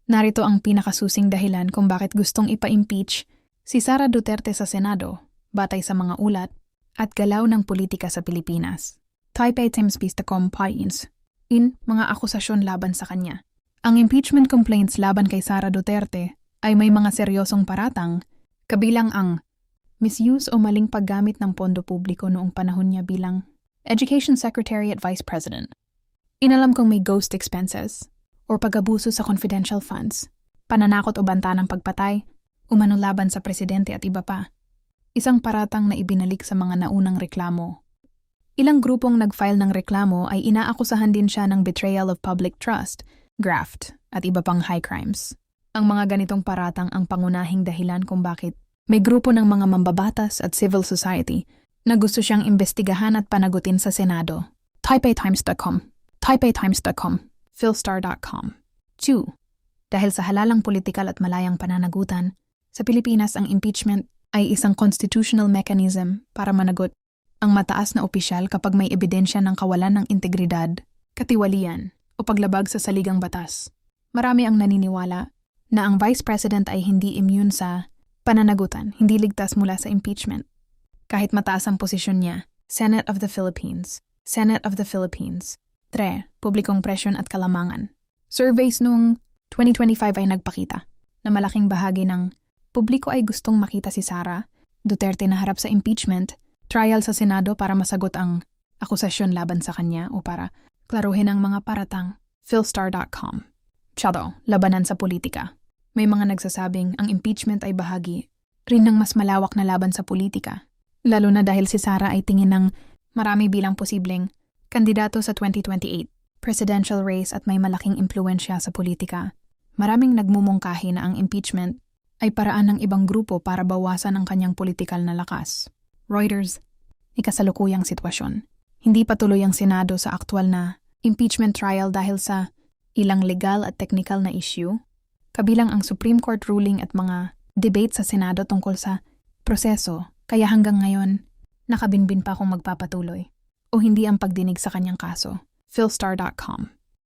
Narito ang pinakasusing dahilan kung bakit gustong ipa-impeach si Sara Duterte sa Senado, batay sa mga ulat at galaw ng politika sa Pilipinas. Taipei Times.com points in mga akusasyon laban sa kanya. Ang impeachment complaints laban kay Sara Duterte ay may mga seryosong paratang, kabilang ang misuse o maling paggamit ng pondo publiko noong panahon niya bilang Education Secretary at Vice President. Inalam kong may ghost expenses o pag-abuso sa confidential funds, pananakot o banta ng pagpatay, umano laban sa presidente at iba pa. Isang paratang na ibinalik sa mga naunang reklamo. Ilang grupong nag-file ng reklamo ay inaakusahan din siya ng betrayal of public trust, graft, at iba pang high crimes. Ang mga ganitong paratang ang pangunahing dahilan kung bakit may grupo ng mga mambabatas at civil society na gusto siyang imbestigahan at panagutin sa Senado. TaipeiTimes.com, TaipeiTimes.com, Philstar.com. 2. Dahil sa halalang politikal at malayang pananagutan, sa Pilipinas ang impeachment ay isang constitutional mechanism para managot ang mataas na opisyal kapag may ebidensya ng kawalan ng integridad, katiwalian o paglabag sa saligang batas. Marami ang naniniwala na ang Vice President ay hindi immune sa pananagutan, hindi ligtas mula sa impeachment. Kahit mataas ang posisyon niya, Senate of the Philippines, Senate of the Philippines. 3. Publikong presyon at kalamangan. Surveys noong 2025 ay nagpakita na malaking bahagi ng publiko ay gustong makita si Sara Duterte na harap sa impeachment, trial sa Senado para masagot ang akusasyon laban sa kanya o para klaruhin ang mga paratang. Philstar.com. Shadow, labanan sa politika. May mga nagsasabing ang impeachment ay bahagi rin ng mas malawak na laban sa politika, lalo na dahil si Sara ay tingin ng marami bilang posibleng kandidato sa 2028 presidential race at may malaking impluensya sa politika. Maraming nagmumungkahi na ang impeachment ay paraan ng ibang grupo para bawasan ang kanyang politikal na lakas. Reuters, ikasalukuyang sitwasyon. Hindi patuloy ang Senado sa aktwal na impeachment trial dahil sa ilang legal at technical na issue, kabilang ang Supreme Court ruling at mga debate sa Senado tungkol sa proseso, kaya hanggang ngayon, nakabinbin pa kung magpapatuloy o hindi ang pagdinig sa kanyang kaso. Philstar.com.